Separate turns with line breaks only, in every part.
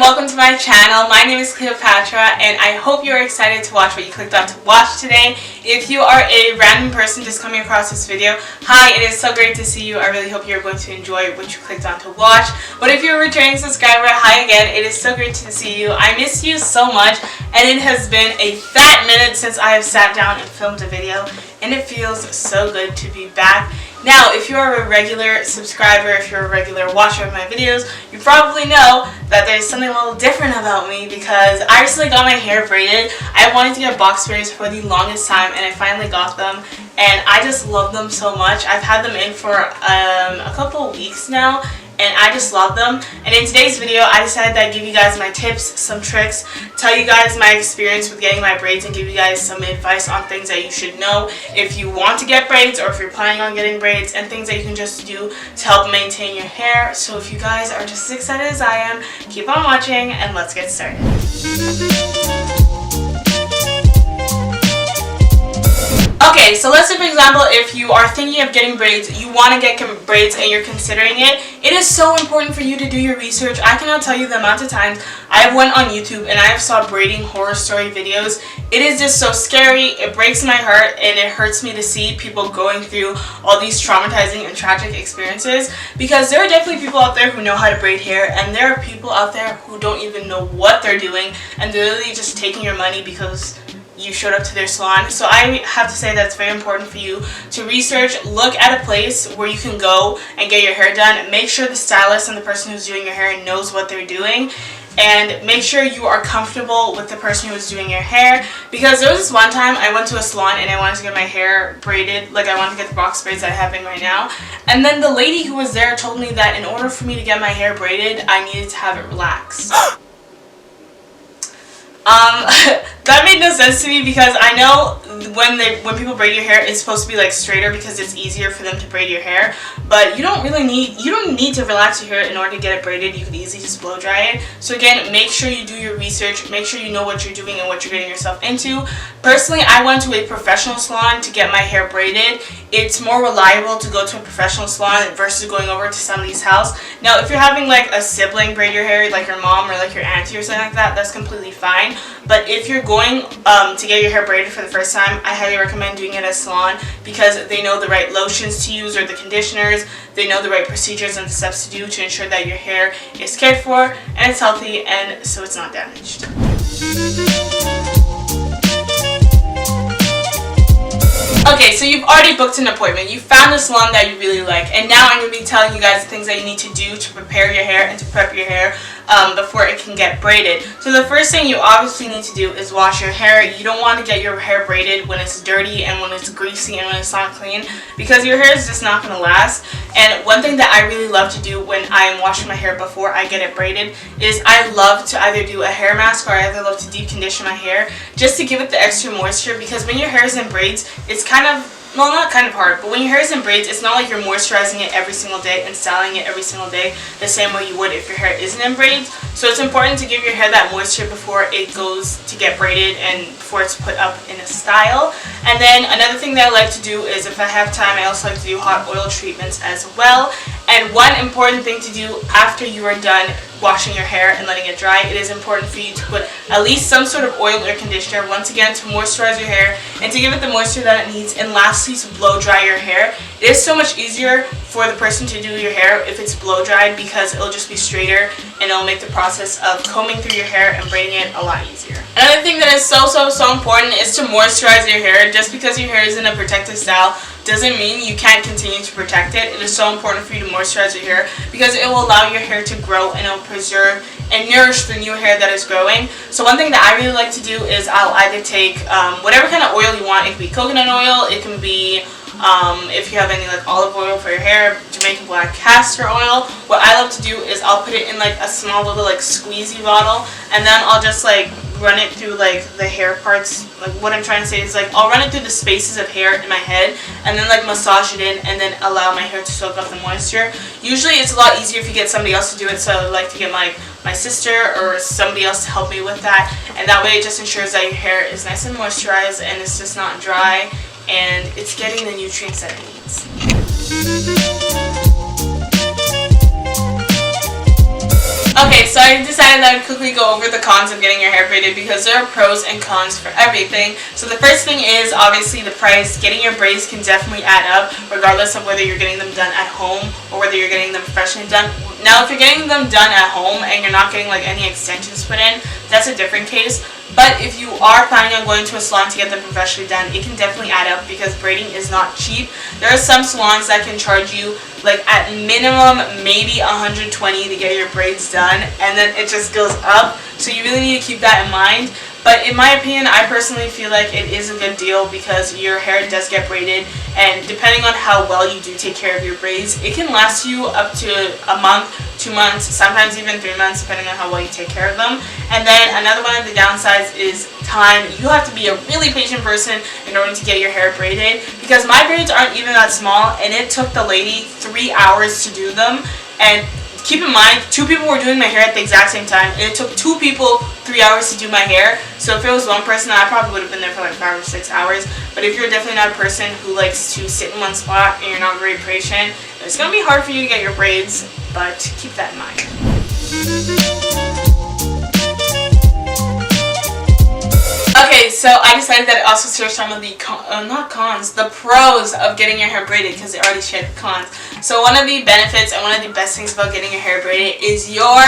welcome to my channel. My name is Cleopatra and I hope you're excited to watch what you clicked on to watch today. If you are a random person just coming across this video, hi, it is so great to see you. I really hope you're going to enjoy what you clicked on to watch. But if you're a returning subscriber, hi again. It is so great to see you. I miss you so much and it has been a fat minute since I have sat down and filmed a video and it feels so good to be back. Now, if you're a regular subscriber, if you're a regular watcher of my videos, you probably know that there's something a little different about me because I recently got my hair braided. I wanted to get box braids for the longest time and I finally got them and I just love them so much. I've had them in for a couple of weeks now and I just love them. And in today's video, I decided that I'd give you guys my tips, some tricks, tell you guys my experience with getting my braids, and give you guys some advice on things that you should know if you want to get braids or if you're planning on getting braids, and things that you can just do to help maintain your hair. So if you guys are just as excited as I am, keep on watching and let's get started. Okay, so let's say for example, if you are thinking of getting braids, you want to get braids and you're considering it, it is so important for you to do your research. I cannot tell you the amount of times I have went on YouTube and I have saw braiding horror story videos. It is just so scary, it breaks my heart, and it hurts me to see people going through all these traumatizing and tragic experiences, because there are definitely people out there who know how to braid hair and there are people out there who don't even know what they're doing and they're literally just taking your money because you showed up to their salon. So I have to say that it's very important for you to research, look at a place where you can go and get your hair done. Make sure the stylist and the person who's doing your hair knows what they're doing, and make sure you are comfortable with the person who is doing your hair. Because there was this one time I went to a salon and I wanted to get my hair braided, like I wanted to get the box braids that I have in right now, and then the lady who was there told me that in order for me to get my hair braided, I needed to have it relaxed. That made no sense to me, because I know when people braid your hair, it's supposed to be like straighter because it's easier for them to braid your hair, but you don't need to relax your hair in order to get it braided. You could easily just blow dry it. So again, make sure you do your research, make sure you know what you're doing and what you're getting yourself into. Personally, I went to a professional salon to get my hair braided. It's more reliable to go to a professional salon versus going over to somebody's house. Now, if you're having like a sibling braid your hair, like your mom or like your auntie or something like that, that's completely fine. But if you're going to get your hair braided for the first time, I highly recommend doing it at a salon, because they know the right lotions to use or the conditioners. They know the right procedures and the steps to do to ensure that your hair is cared for and it's healthy and so it's not damaged. Okay, so you've already booked an appointment. You found a salon that you really like, and now I'm going to be telling you guys the things that you need to do to prepare your hair and to prep your hair before it can get braided. So the first thing you obviously need to do is wash your hair. You don't want to get your hair braided when it's dirty and when it's greasy and when it's not clean, because your hair is just not going to last. And one thing that I really love to do when I am washing my hair before I get it braided is I love to either do a hair mask or I either love to deep condition my hair just to give it the extra moisture, because when your hair is in braids, it's kind of, well, not kind of hard, but when your hair is in braids, it's not like you're moisturizing it every single day and styling it every single day the same way you would if your hair isn't in braids. So it's important to give your hair that moisture before it goes to get braided and before it's put up in a style. And then another thing that I like to do is, if I have time, I also like to do hot oil treatments as well. And one important thing to do after you are done washing your hair and letting it dry, it is important for you to put at least some sort of oil or conditioner, once again to moisturize your hair and to give it the moisture that it needs, and lastly to blow dry your hair. It is so much easier for the person to do your hair if it's blow dried, because it'll just be straighter and it'll make the process of combing through your hair and braiding it a lot easier. Another thing that is so important is to moisturize your hair. Just because your hair is in a protective style doesn't mean you can't continue to protect it. It is so important for you to moisturize your hair because it will allow your hair to grow and it will preserve and nourish the new hair that is growing. So one thing that I really like to do is I'll either take whatever kind of oil you want. It can be coconut oil, it can be if you have any like olive oil for your hair, Jamaican black castor oil. What I love to do is I'll put it in like a small little like squeezy bottle, and then I'll just like run it through like the hair parts. Like what I'm trying to say is like I'll run it through the spaces of hair in my head and then like massage it in and then allow my hair to soak up the moisture. Usually it's a lot easier if you get somebody else to do it, so I like to get my sister or somebody else to help me with that, and that way it just ensures that your hair is nice and moisturized and it's just not dry and it's getting the nutrients that it needs. Okay, so I decided that I'd quickly go over the cons of getting your hair braided because there are pros and cons for everything. So the first thing is obviously the price. Getting your braids can definitely add up regardless of whether you're getting them done at home or whether you're getting them professionally done. Now, if you're getting them done at home and you're not getting like any extensions put in, that's a different case. But if you are planning on going to a salon to get them professionally done, it can definitely add up because braiding is not cheap. There are some salons that can charge you like at minimum maybe $120 to get your braids done, and then it just goes up. So you really need to keep that in mind. But in my opinion, I personally feel like it is a good deal because your hair does get braided, and depending on how well you do take care of your braids, it can last you up to a month, 2 months, sometimes even 3 months, depending on how well you take care of them. And then another one of the downsides is time. You have to be a really patient person in order to get your hair braided because my braids aren't even that small, and it took the lady 3 hours to do them. And keep in mind, 2 people were doing my hair at the exact same time, and it took 2 people 3 hours to do my hair. So if it was one person, I probably would have been there for like 5 or 6 hours. But if you're definitely not a person who likes to sit in one spot and you're not very patient, it's going to be hard for you to get your braids, but keep that in mind. Okay, so I decided that I also share some of the the pros of getting your hair braided because they already shared the cons. So one of the benefits and one of the best things about getting your hair braided is your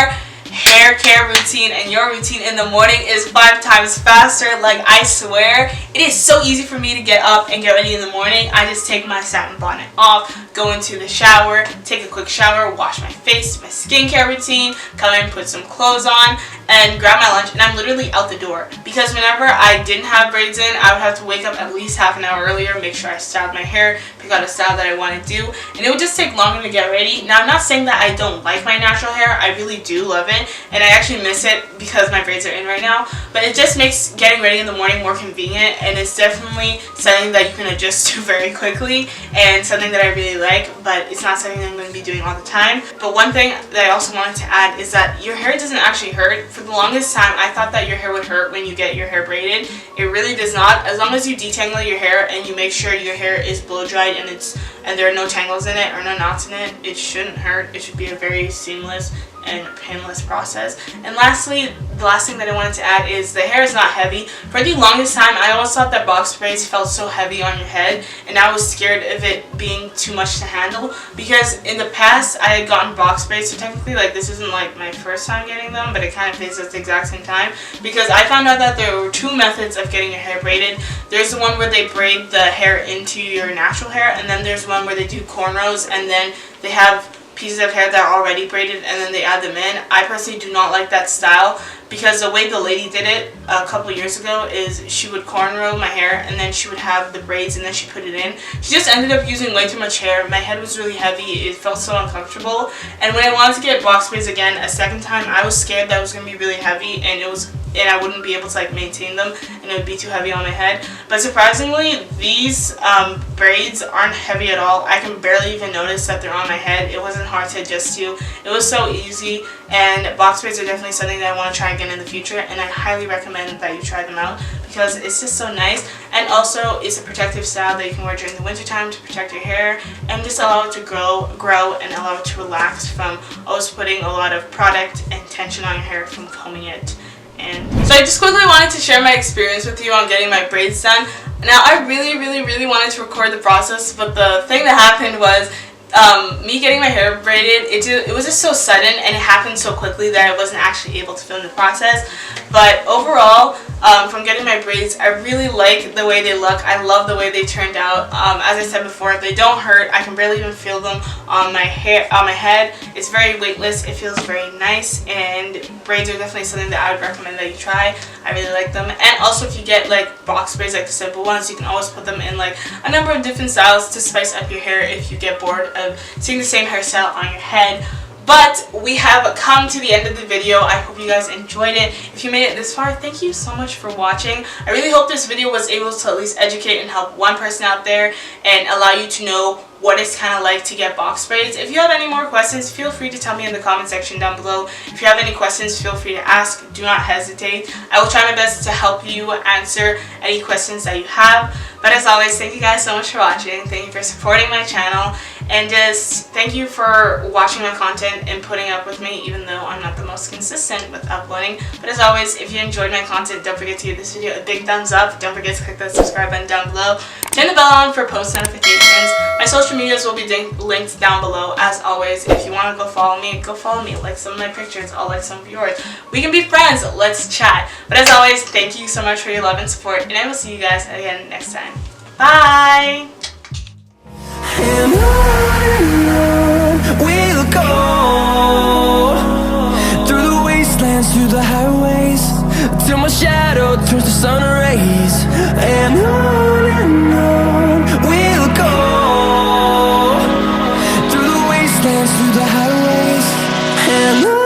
hair care routine, and your routine in the morning is 5 times faster. Like, I swear, it is so easy for me to get up and get ready in the morning. I just take my satin bonnet off, go into the shower, take a quick shower, wash my face, my skincare routine, come in, put some clothes on, and grab my lunch, and I'm literally out the door. Because whenever I didn't have braids in, I would have to wake up at least half an hour earlier, make sure I styled my hair, pick out a style that I want to do, and it would just take longer to get ready. Now, I'm not saying that I don't like my natural hair. I really do love it, and I actually miss it because my braids are in right now, but it just makes getting ready in the morning more convenient, and it's definitely something that you can adjust to very quickly, and something that I really like, but it's not something that I'm going to be doing all the time. But one thing that I also wanted to add is that your hair doesn't actually hurt. For the longest time, I thought that your hair would hurt when you get your hair braided. It really does not. As long as you detangle your hair and you make sure your hair is blow dried and there are no tangles in it or no knots in it, it shouldn't hurt. It should be a very seamless and painless process. And lastly, the last thing that I wanted to add is the hair is not heavy. For the longest time, I always thought that box braids felt so heavy on your head, and I was scared of it being too much to handle because in the past I had gotten box braids, so technically like this isn't like my first time getting them, but it kind of is at the exact same time because I found out that there were 2 methods of getting your hair braided. There's the one where they braid the hair into your natural hair, and then there's one where they do cornrows and then they have pieces of hair that are already braided and then they add them in. I personally do not like that style because the way the lady did it a couple years ago is she would cornrow my hair and then she would have the braids and then she put it in. She just ended up using way too much hair. My head was really heavy. It felt so uncomfortable, and when I wanted to get box braids again a second time, I was scared that it was going to be really heavy and I wouldn't be able to like maintain them and it would be too heavy on my head. But surprisingly, these braids aren't heavy at all. I can barely even notice that they're on my head. It wasn't hard to adjust to. It was so easy, and box braids are definitely something that I want to try again in the future, and I highly recommend that you try them out because it's just so nice, and also it's a protective style that you can wear during the winter time to protect your hair and just allow it to grow and allow it to relax from always putting a lot of product and tension on your hair from combing it. And so I just quickly wanted to share my experience with you on getting my braids done. Now, I really wanted to record the process, but the thing that happened was me getting my hair braided, it was just so sudden and it happened so quickly that I wasn't actually able to film the process. But overall, from getting my braids, I really like the way they look. I love the way they turned out. As I said before, they don't hurt. I can barely even feel them on my head. It's very weightless. It feels very nice, and braids are definitely something that I would recommend that you try. I really like them. And also, if you get like box braids, like the simple ones, you can always put them in like a number of different styles to spice up your hair if you get bored of seeing the same hairstyle on your head. But we have come to the end of the video. I hope you guys enjoyed it. If you made it this far, thank you so much for watching. I really hope this video was able to at least educate and help one person out there and allow you to know what it's kind of like to get box braids. If you have any more questions, feel free to tell me in the comment section down below. If you have any questions, feel free to ask. Do not hesitate. I will try my best to help you answer any questions that you have. But as always, thank you guys so much for watching. Thank you for supporting my channel. And just thank you for watching my content and putting up with me, even though I'm not the most consistent with uploading. But as always, if you enjoyed my content, don't forget to give this video a big thumbs up. Don't forget to click that subscribe button down below. Turn the bell on for post notifications. My social medias will be linked down below. As always, if you want to go follow me, like some of my pictures. I'll like some of yours. We can be friends. Let's chat. But as always, thank you so much for your love and support. And I will see you guys again next time. Bye!
And on we'll go, through the wastelands, through the highways, till my shadow turns to sun rays. And on we'll go, through the wastelands, through the highways, and on.